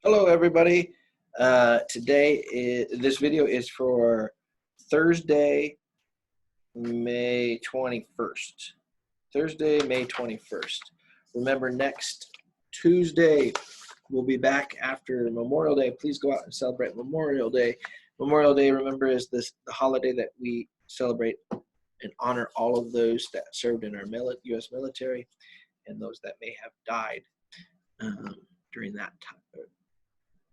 Hello, everybody. This video is for Thursday, May 21st. Thursday, May 21st. Remember, next Tuesday, we'll be back after Memorial Day. Please go out and celebrate Memorial Day. Memorial Day, remember, is the holiday that we celebrate and honor all of those that served in our U.S. military and those that may have died during that time.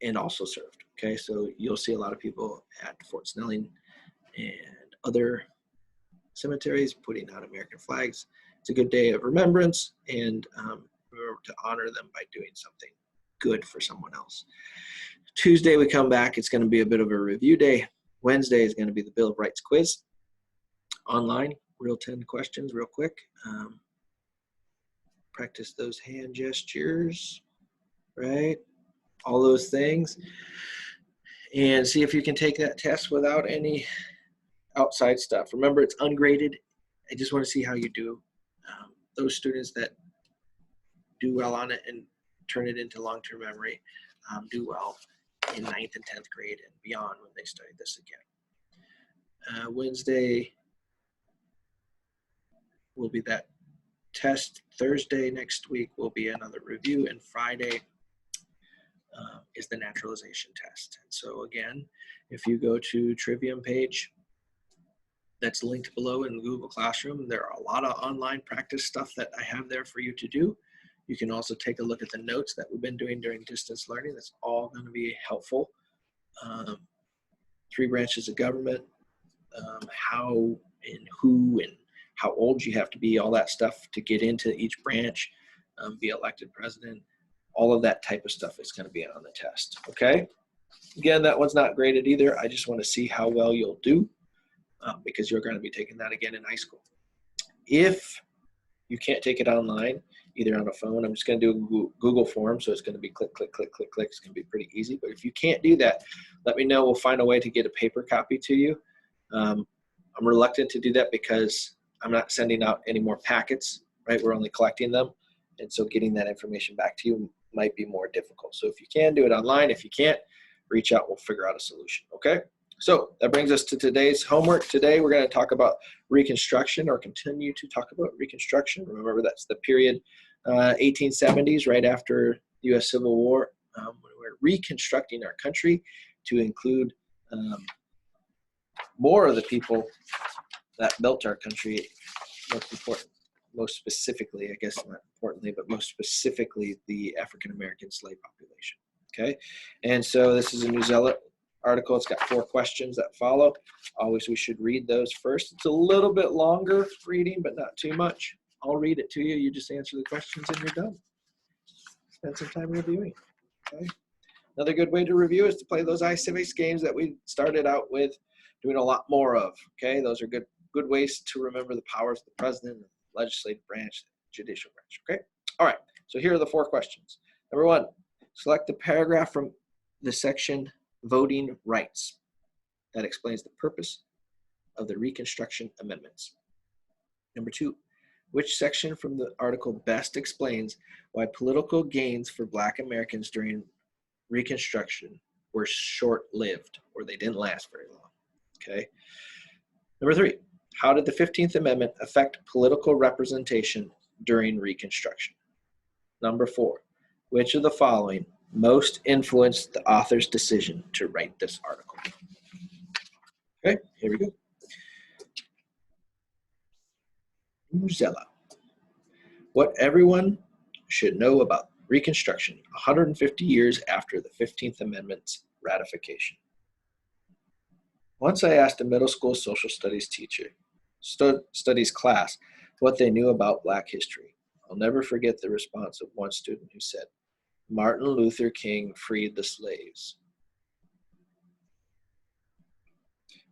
And also served. Okay, so you'll see a lot of people at Fort Snelling and other cemeteries putting out American flags. It's a good day of remembrance, and remember to honor them by doing something good for someone else. Tuesday we come back. It's going to be a bit of a review day. Wednesday is going to be the Bill of Rights quiz online. Real 10 questions real quick. Practice those hand gestures, right? All those things, and see if you can take that test without any outside stuff. Remember, it's ungraded. I just want to see how you do. Those students that do well on it and turn it into long-term memory do well in 9th and 10th grade and beyond when they study this again. Wednesday will be that test. Thursday next week will be another review, and Friday is the naturalization test. And so again, if you go to Trivium page that's linked below in Google Classroom, there are a lot of online practice stuff that I have there for you to do. You can also take a look at the notes that we've been doing during distance learning. That's all going to be helpful. 3 branches of government, how and who and how old you have to be, all that stuff to get into each branch, be elected president. All of that type of stuff is going to be on the test, okay? Again, that one's not graded either. I just want to see how well you'll do because you're going to be taking that again in high school. If you can't take it online, either on a phone, I'm just going to do a Google form, so it's going to be click, click, click, click, click. It's going to be pretty easy. But if you can't do that, let me know. We'll find a way to get a paper copy to you. I'm reluctant to do that because I'm not sending out any more packets, right? We're only collecting them. And so getting that information back to you might be more difficult. So if you can, do it online. If you can't, reach out. We'll figure out a solution, okay? So that brings us to today's homework. Today we're going to talk about Reconstruction, or continue to talk about Reconstruction. Remember, that's the period 1870s, right after the U.S. Civil War. We're reconstructing our country to include more of the people that built our country, most specifically, I guess not importantly, but most specifically, the African-American slave population, okay? And so this is a New Zealand article. It's got 4 questions that follow. Always we should read those first. It's a little bit longer reading, but not too much. I'll read it to you. You just answer the questions and you're done. Spend some time reviewing, okay? Another good way to review is to play those iCivics games that we started out with doing a lot more of, okay? Those are good ways to remember the powers of the president, the legislative branch, the judicial branch, okay? All right, so here are the 4 questions. Number 1, select the paragraph from the section Voting Rights that explains the purpose of the Reconstruction Amendments. Number 2, which section from the article best explains why political gains for Black Americans during Reconstruction were short-lived, or they didn't last very long, okay? Number 3, how did the 15th Amendment affect political representation during Reconstruction? Number 4, which of the following most influenced the author's decision to write this article? Okay, here we go. Uzella. What everyone should know about Reconstruction 150 years after the 15th Amendment's ratification. Once I asked a middle school social studies teacher, studies class, what they knew about Black history. I'll never forget the response of one student who said, Martin Luther King freed the slaves.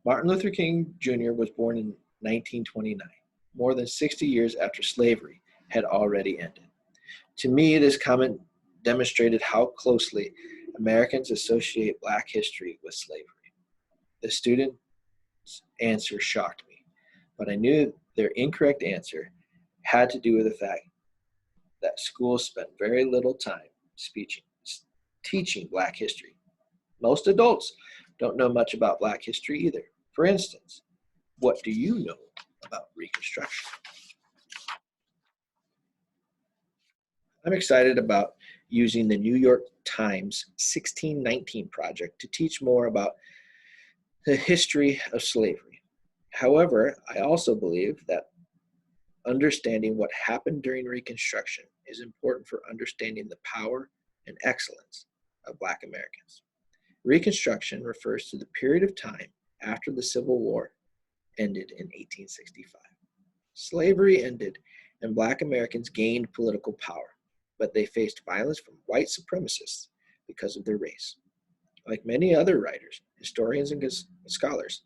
Martin Luther King Jr. was born in 1929, more than 60 years after slavery had already ended. To me, this comment demonstrated how closely Americans associate Black history with slavery. The student's answer shocked me, but I knew their incorrect answer had to do with the fact that schools spent very little time teaching Black history. Most adults don't know much about Black history either. For instance, what do you know about Reconstruction? I'm excited about using the New York Times 1619 project to teach more about the history of slavery. However, I also believe that understanding what happened during Reconstruction is important for understanding the power and excellence of Black Americans. Reconstruction refers to the period of time after the Civil War ended in 1865. Slavery ended and Black Americans gained political power, but they faced violence from white supremacists because of their race. Like many other writers, historians, and scholars,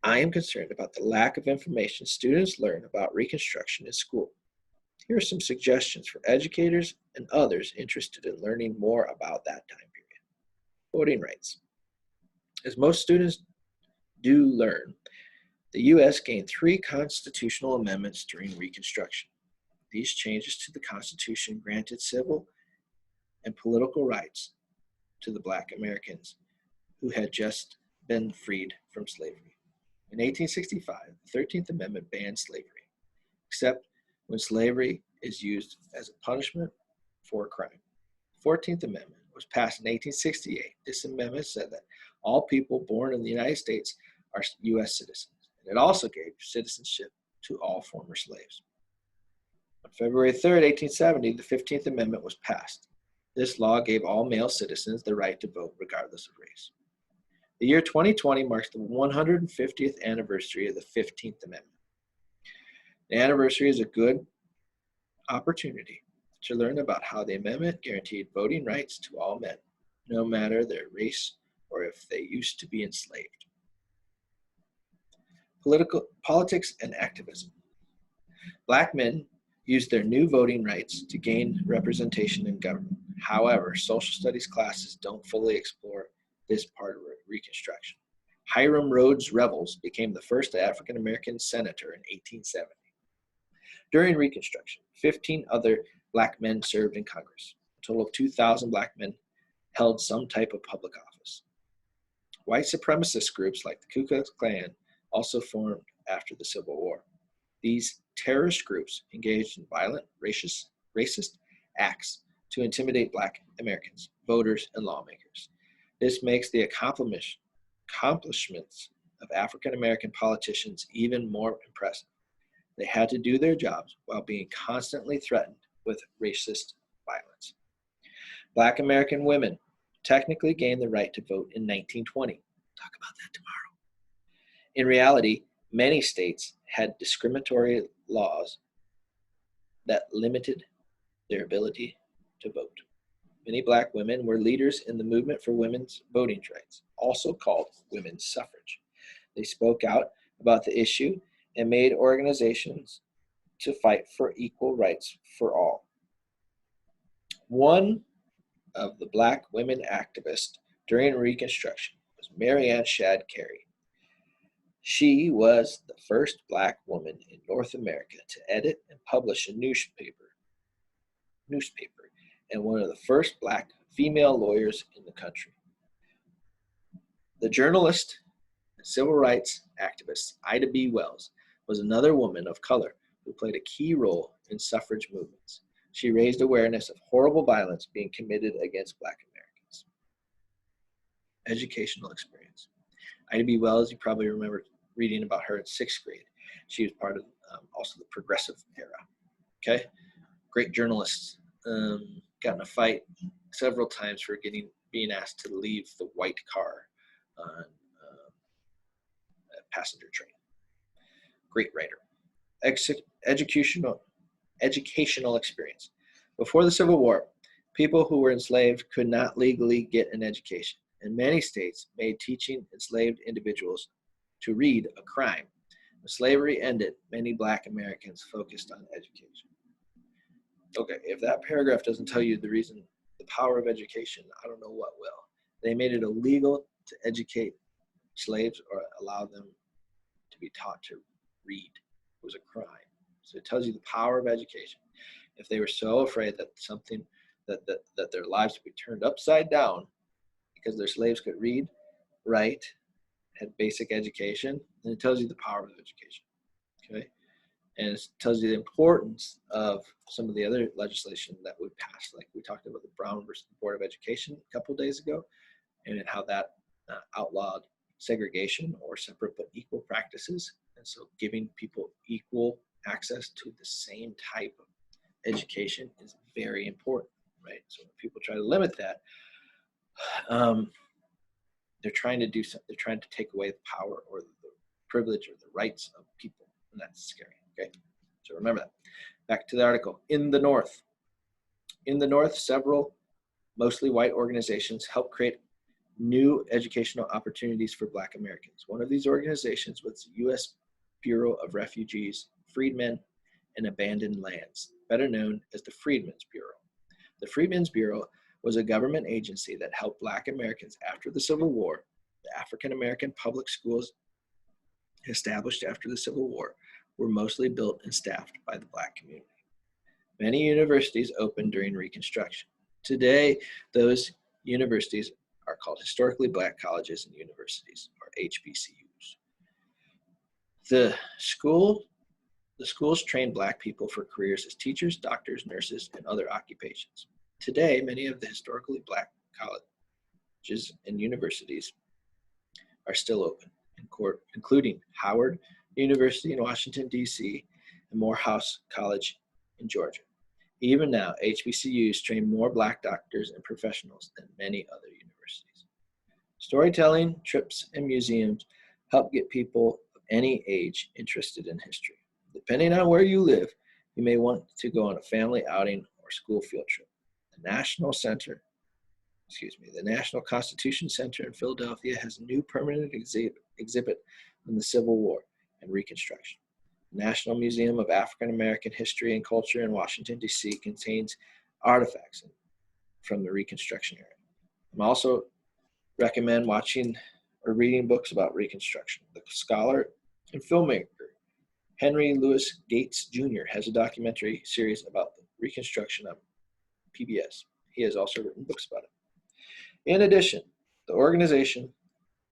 I am concerned about the lack of information students learn about Reconstruction in school. Here are some suggestions for educators and others interested in learning more about that time period. Voting rights. As most students do learn, the U.S. gained 3 constitutional amendments during Reconstruction. These changes to the Constitution granted civil and political rights to the Black Americans who had just been freed from slavery. In 1865, the 13th Amendment banned slavery, except when slavery is used as a punishment for a crime. The 14th Amendment was passed in 1868. This amendment said that all people born in the United States are U.S. citizens, and it also gave citizenship to all former slaves. On February 3, 1870, the 15th Amendment was passed. This law gave all male citizens the right to vote regardless of race. The year 2020 marks the 150th anniversary of the 15th Amendment. The anniversary is a good opportunity to learn about how the amendment guaranteed voting rights to all men, no matter their race or if they used to be enslaved. Politics and activism. Black men used their new voting rights to gain representation in government. However, social studies classes don't fully explore this part of Reconstruction. Hiram Rhodes Revels became the first African American senator in 1870. During Reconstruction, 15 other Black men served in Congress. A total of 2,000 Black men held some type of public office. White supremacist groups like the Ku Klux Klan also formed after the Civil War. These terrorist groups engaged in violent, racist acts to intimidate Black Americans, voters, and lawmakers. This makes the accomplishments of African American politicians even more impressive. They had to do their jobs while being constantly threatened with racist violence. Black American women technically gained the right to vote in 1920. Talk about that tomorrow. In reality, many states had discriminatory laws that limited their ability to vote. Many Black women were leaders in the movement for women's voting rights, also called women's suffrage. They spoke out about the issue and made organizations to fight for equal rights for all. One of the Black women activists during Reconstruction was Mary Ann Shadd Cary. She was the first Black woman in North America to edit and publish a newspaper, and one of the first Black female lawyers in the country. The journalist and civil rights activist Ida B. Wells was another woman of color who played a key role in suffrage movements. She raised awareness of horrible violence being committed against Black Americans. Educational experience. Ida B. Wells, you probably remember reading about her in 6th grade. She was part of also the progressive era. Okay, great journalist. Got in a fight several times for being asked to leave the white car on a passenger train. Great writer. Educational experience. Before the Civil War, people who were enslaved could not legally get an education, and many states made teaching enslaved individuals to read a crime. When slavery ended, many Black Americans focused on education. Okay, if that paragraph doesn't tell you the power of education, I don't know what will. They made it illegal to educate slaves or allow them to be taught to read. It was a crime. So it tells you the power of education. If they were so afraid that something that their lives would be turned upside down because their slaves could read, write, had basic education, and it tells you the power of education. Okay, and it tells you the importance of some of the other legislation that we passed, like we talked about the Brown versus Board of Education a couple of days ago, and how that outlawed segregation or separate but equal practices, and so giving people equal access to the same type of education is very important, right? So when people try to limit that, they're trying to do something. They're trying to take away the power or the privilege or the rights of people, and that's scary. Okay, so remember that. Back to the article. In the North, several mostly white organizations help create new educational opportunities for Black Americans. One of these organizations was the U.S. Bureau of Refugees, Freedmen, and Abandoned Lands, better known as the Freedmen's Bureau. The Freedmen's Bureau was a government agency that helped Black Americans after the Civil War. The African American public schools established after the Civil War were mostly built and staffed by the Black community. Many universities opened during Reconstruction. Today, those universities are called historically Black colleges and universities, or HBCUs. The schools trained Black people for careers as teachers, doctors, nurses, and other occupations. Today, many of the historically Black colleges and universities are still open, including Howard University in Washington, D.C., and Morehouse College in Georgia. Even now, HBCUs train more Black doctors and professionals than many other universities. Storytelling, trips, and museums help get people of any age interested in history. Depending on where you live, you may want to go on a family outing or school field trip. The National Constitution Center in Philadelphia has a new permanent exhibit on the Civil War and Reconstruction. The National Museum of African American History and Culture in Washington, D.C. contains artifacts from the Reconstruction era. I also recommend watching or reading books about Reconstruction. The scholar and filmmaker Henry Louis Gates Jr. has a documentary series about the Reconstruction on PBS. He has also written books about it. In addition, the organization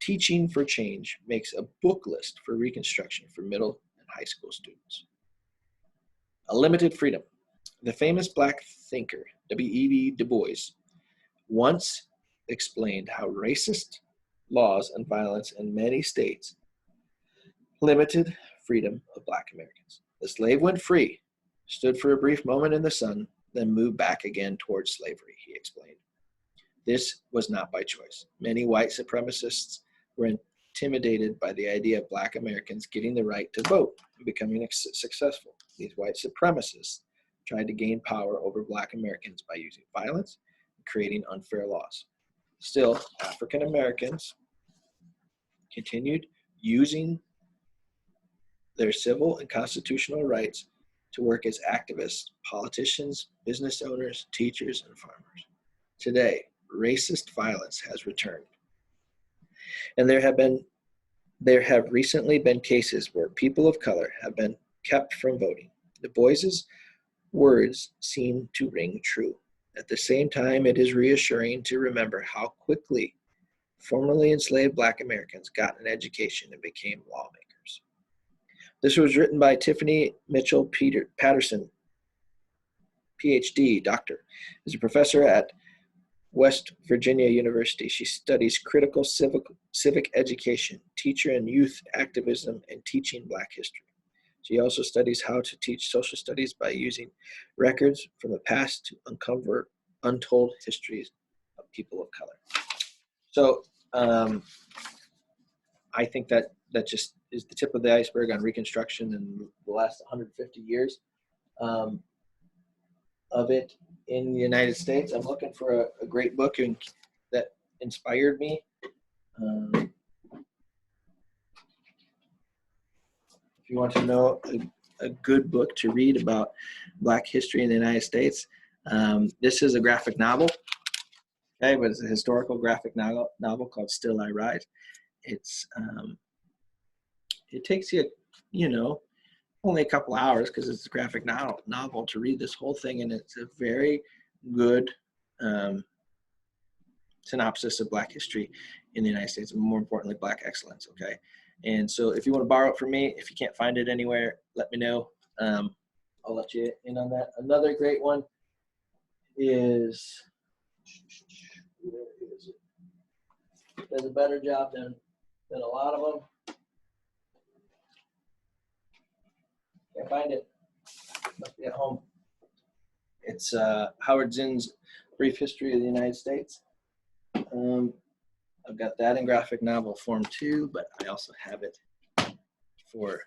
Teaching for Change makes a book list for Reconstruction for middle and high school students. A limited freedom. The famous Black thinker W.E.B. Du Bois once explained how racist laws and violence in many states limited freedom of Black Americans. The slave went free, stood for a brief moment in the sun, then moved back again towards slavery, he explained. This was not by choice. Many white supremacists were intimidated by the idea of Black Americans getting the right to vote and becoming successful. These white supremacists tried to gain power over Black Americans by using violence and creating unfair laws. Still, African Americans continued using their civil and constitutional rights to work as activists, politicians, business owners, teachers, and farmers. Today, racist violence has returned. And there have recently been cases where people of color have been kept from voting. Du Bois's words seem to ring true. At the same time, it is reassuring to remember how quickly formerly enslaved Black Americans got an education and became lawmakers. This was written by Tiffany Mitchell Patterson, PhD, doctor, is a professor at West Virginia University. She studies critical civic education, teacher and youth activism, and teaching Black history. She also studies how to teach social studies by using records from the past to uncover untold histories of people of color. So I think that just is the tip of the iceberg on Reconstruction in the last 150 years of it in the United States. I'm looking for a great book that inspired me. If you want to know a good book to read about Black history in the United States, this is a graphic novel. Okay, but it's a historical graphic novel called Still I Rise. It's it takes you, only a couple hours because it's a graphic novel to read this whole thing, and it's a very good synopsis of Black history in the United States, and more importantly, Black excellence. Okay, and so if you want to borrow it from me, if you can't find it anywhere, let me know. I'll let you in on that. Another great one is, where is it? Does a better job than a lot of them. Can't find it. Must be at home. It's Howard Zinn's Brief History of the United States. I've got that in graphic novel form too, but I also have it for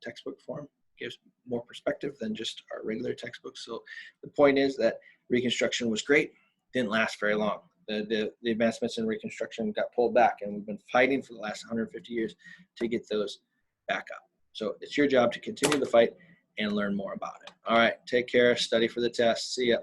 textbook form. Gives more perspective than just our regular textbooks. So the point is that Reconstruction was great, didn't last very long. The advancements in Reconstruction got pulled back, and we've been fighting for the last 150 years to get those back up. So it's your job to continue the fight and learn more about it. All right, take care, study for the test. See ya.